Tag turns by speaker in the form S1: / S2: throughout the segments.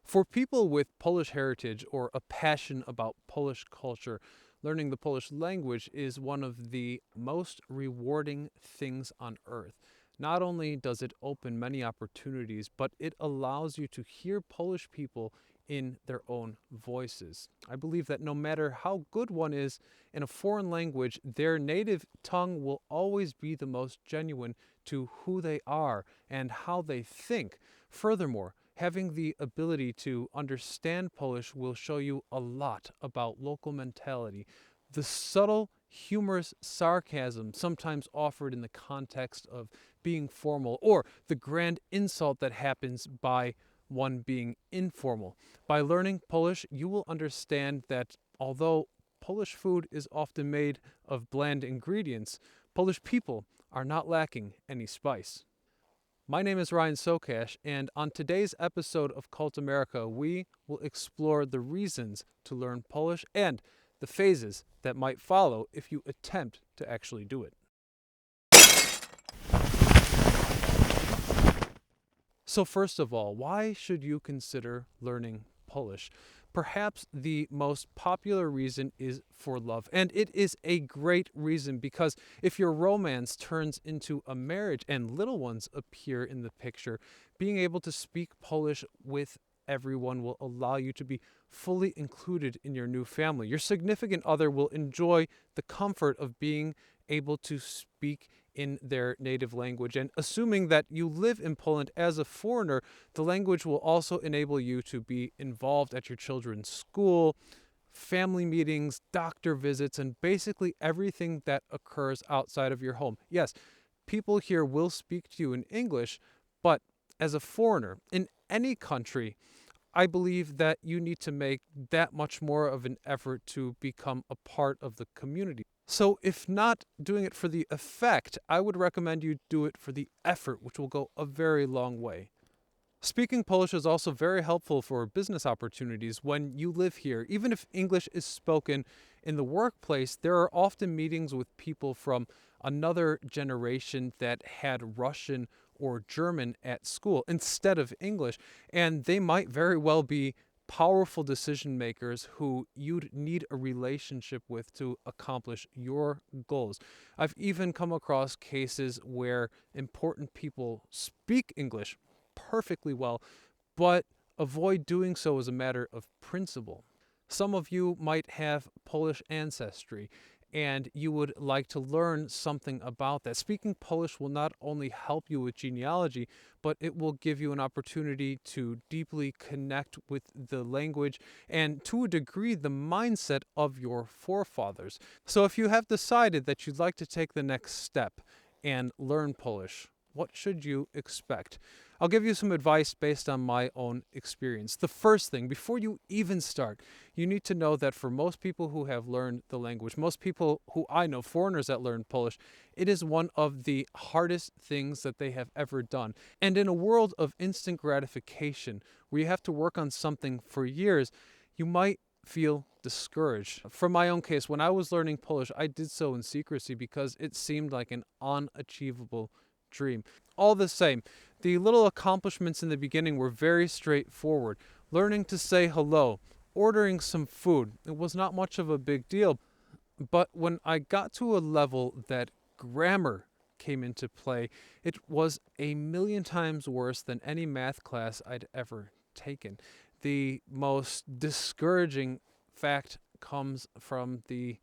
S1: For people with Polish heritage or a passion about Polish culture, learning the Polish language is one of the most rewarding things on earth. Not only does it open many opportunities, but it allows you to hear Polish people in their own voices. I believe that no matter how good one is in a foreign language, their native tongue will always be the most genuine to who they are and how they think. Furthermore, having the ability to understand Polish will show you a lot about local mentality. The subtle, humorous sarcasm sometimes offered in the context of being formal, or the grand insult that happens by one being informal. By learning Polish, you will understand that although Polish food is often made of bland ingredients, Polish people are not lacking any spice. My name is Ryan Sokash, and on today's episode of Cult America, we will explore the reasons to learn Polish and the phases that might follow if you attempt to actually do it. So, first of all, why should you consider learning Polish? Perhaps the most popular reason is for love. And it is a great reason because if your romance turns into a marriage and little ones appear in the picture, being able to speak Polish with everyone will allow you to be fully included in your new family. Your significant other will enjoy the comfort of being able to speak in their native language. And assuming that you live in Poland as a foreigner, the language will also enable you to be involved at your children's school, family meetings, doctor visits, and basically everything that occurs outside of your home. Yes, people here will speak to you in English, but as a foreigner in any country, I believe that you need to make that much more of an effort to become a part of the community. So, if not doing it for the effect, I would recommend you do it for the effort, which will go a very long way. Speaking Polish is also very helpful for business opportunities when you live here. Even if English is spoken in the workplace, there are often meetings with people from another generation that had Russian or German at school instead of English, and they might very well be powerful decision makers who you'd need a relationship with to accomplish your goals. I've even come across cases where important people speak English perfectly well, but avoid doing so as a matter of principle. Some of you might have Polish ancestry and you would like to learn something about that. Speaking Polish will not only help you with genealogy, but it will give you an opportunity to deeply connect with the language and, to a degree, the mindset of your forefathers. So, if you have decided that you'd like to take the next step and learn Polish, what should you expect? I'll give you some advice based on my own experience. The first thing, before you even start, you need to know that for most people who have learned the language, most people who I know, foreigners that learn Polish, it is one of the hardest things that they have ever done. And in a world of instant gratification, where you have to work on something for years, you might feel discouraged. From my own case, when I was learning Polish, I did so in secrecy because it seemed like an unachievable dream. All the same, the little accomplishments in the beginning were very straightforward. Learning to say hello, ordering some food, it was not much of a big deal. But when I got to a level that grammar came into play, it was a million times worse than any math class I'd ever taken. The most discouraging fact comes from the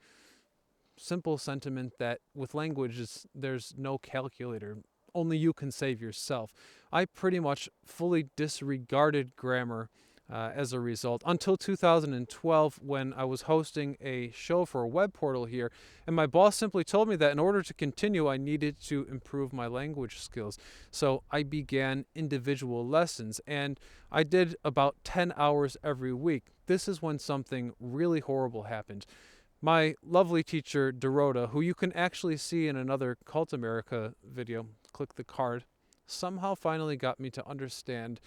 S1: simple sentiment that with languages, there's no calculator. Only you can save yourself. I pretty much fully disregarded grammar as a result until 2012 when I was hosting a show for a web portal here. And my boss simply told me that in order to continue, I needed to improve my language skills. So I began individual lessons and I did about 10 hours every week. This is when something really horrible happened. My lovely teacher, Dorota, who you can actually see in another Cult America video, click the card, somehow finally got me to understand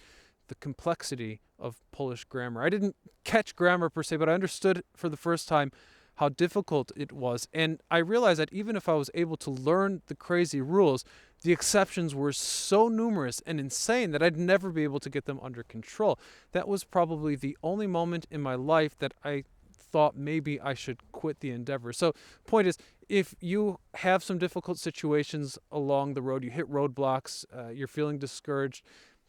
S1: the complexity of Polish grammar. I didn't catch grammar per se, but I understood for the first time how difficult it was. And I realized that even if I was able to learn the crazy rules, The exceptions were so numerous and insane that I'd never be able to get them under control. That was probably the only moment in my life that I thought maybe I should quit the endeavor. So, point is, if you have some difficult situations along the road, you hit roadblocks, you're feeling discouraged,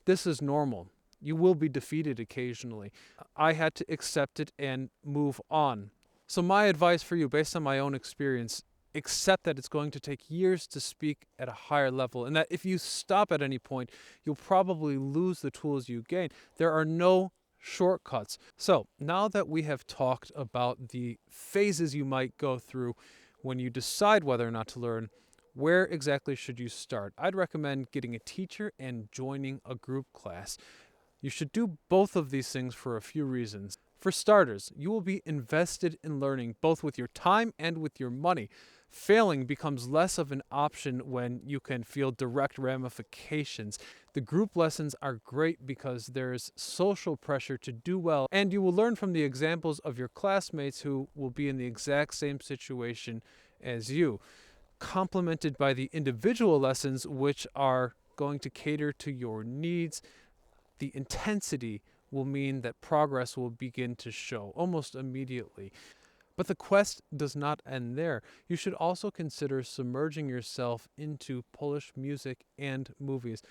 S1: this is normal. You will be defeated occasionally. I had to accept it and move on. So, my advice for you, based on my own experience, accept that it's going to take years to speak at a higher level, and that if you stop at any point, you'll probably lose the tools you gain. There are no shortcuts. So, now that we have talked about the phases you might go through when you decide whether or not to learn, where exactly should you start? I'd recommend getting a teacher and joining a group class. You should do both of these things for a few reasons. For starters, you will be invested in learning both with your time and with your money. Failing becomes less of an option when you can feel direct ramifications. The group lessons are great because there's social pressure to do well, and you will learn from the examples of your classmates who will be in the exact same situation as you, complemented by the individual lessons which are going to cater to your needs. The intensity will mean that progress will begin to show almost immediately. But the quest does not end there. You should also consider submerging yourself into Polish music and movies.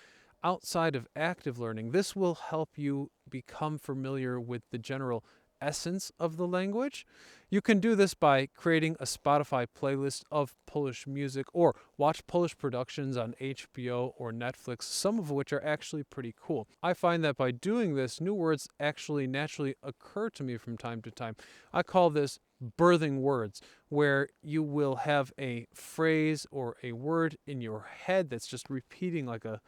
S1: Outside of active learning, this will help you become familiar with the general essence of the language. You can do this by creating a Spotify playlist of Polish music or watch Polish productions on HBO or Netflix, some of which are actually pretty cool. I find that by doing this, new words actually naturally occur to me from time to time. I call this birthing words, where you will have a phrase or a word in your head that's just repeating like a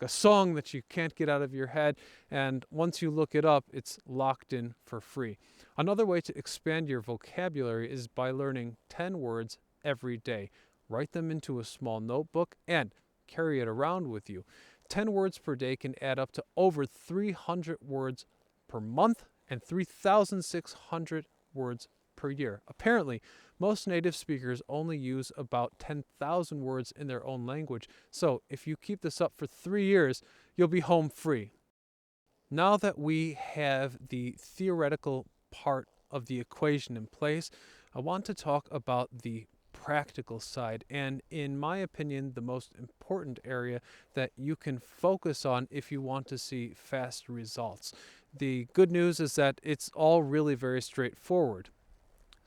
S1: song that you can't get out of your head, and once you look it up, it's locked in for free. Another way to expand your vocabulary is by learning 10 words every day. Write them into a small notebook and carry it around with you. 10 words per day can add up to over 300 words per month and 3,600 words per year. Apparently, most native speakers only use about 10,000 words in their own language, so if you keep this up for 3 years, you'll be home free. Now that we have the theoretical part of the equation in place, I want to talk about the practical side, and in my opinion, the most important area that you can focus on if you want to see fast results. The good news is that it's all really very straightforward.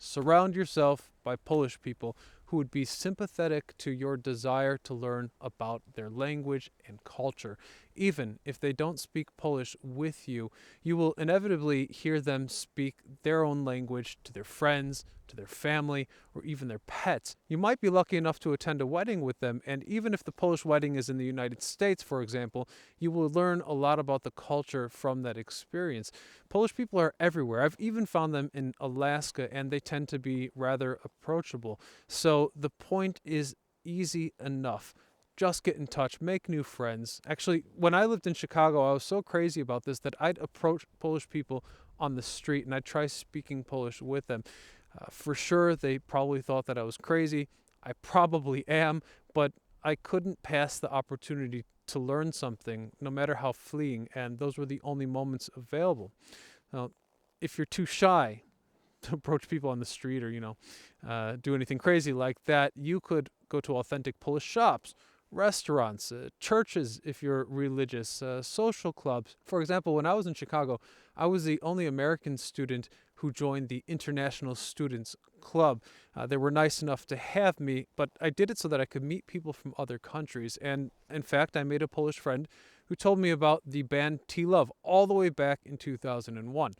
S1: Surround yourself by Polish people who would be sympathetic to your desire to learn about their language and culture. Even if they don't speak Polish with you, you will inevitably hear them speak their own language to their friends, to their family, or even their pets. You might be lucky enough to attend a wedding with them, and even if the Polish wedding is in the United States, for example, you will learn a lot about the culture from that experience. Polish people are everywhere. I've even found them in Alaska, and they tend to be rather approachable. So the point is easy enough. Just get in touch, make new friends. Actually, when I lived in Chicago, I was so crazy about this that I'd approach Polish people on the street and I'd try speaking Polish with them. For sure, they probably thought that I was crazy. I probably am, but I couldn't pass the opportunity to learn something, no matter how fleeting, and those were the only moments available. Now, if you're too shy to approach people on the street or, do anything crazy like that, you could go to authentic Polish shops, restaurants, churches if you're religious, social clubs. For example, when I was in Chicago, I was the only American student who joined the International Students Club. They were nice enough to have me, but I did it so that I could meet people from other countries. And in fact, I made a Polish friend who told me about the band T-Love all the way back in 2001.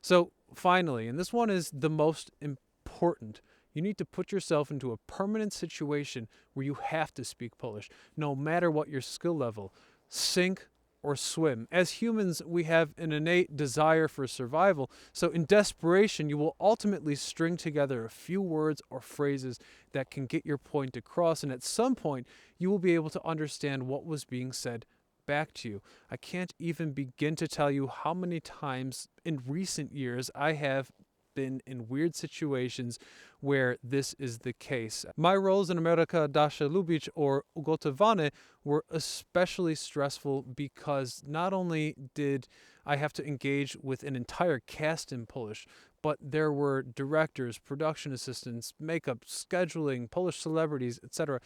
S1: So finally, and this one is the most important, you need to put yourself into a permanent situation where you have to speak Polish, no matter what your skill level. Sink or swim. As humans, we have an innate desire for survival, so in desperation, you will ultimately string together a few words or phrases that can get your point across, and at some point, you will be able to understand what was being said back to you. I can't even begin to tell you how many times in recent years I have been in weird situations where this is the case. My roles in America Dasha Lubic or Ugotowane were especially stressful because not only did I have to engage with an entire cast in Polish, but there were directors, production assistants, makeup, scheduling, Polish celebrities, etc.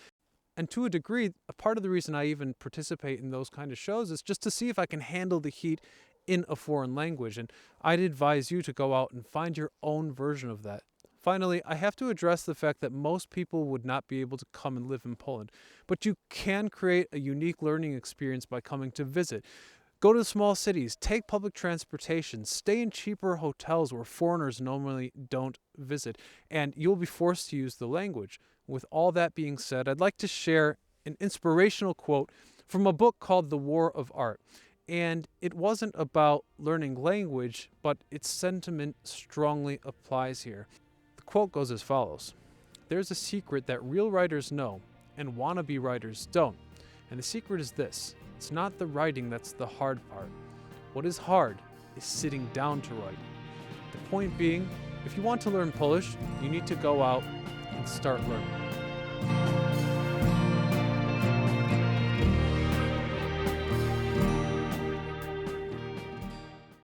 S1: And to a degree, a part of the reason I even participate in those kind of shows is just to see if I can handle the heat in a foreign language. And I'd advise you to go out and find your own version of that. Finally, I have to address the fact that most people would not be able to come and live in Poland, but you can create a unique learning experience by coming to visit. Go to small cities, take public transportation, stay in cheaper hotels where foreigners normally don't visit, and you'll be forced to use the language. With all that being said, I'd like to share an inspirational quote from a book called The War of Art. And it wasn't about learning language, but its sentiment strongly applies here. The quote goes as follows: "There's a secret that real writers know and wannabe writers don't. And the secret is this: it's not the writing that's the hard part. What is hard is sitting down to write." The point being, if you want to learn Polish, you need to go out and start learning.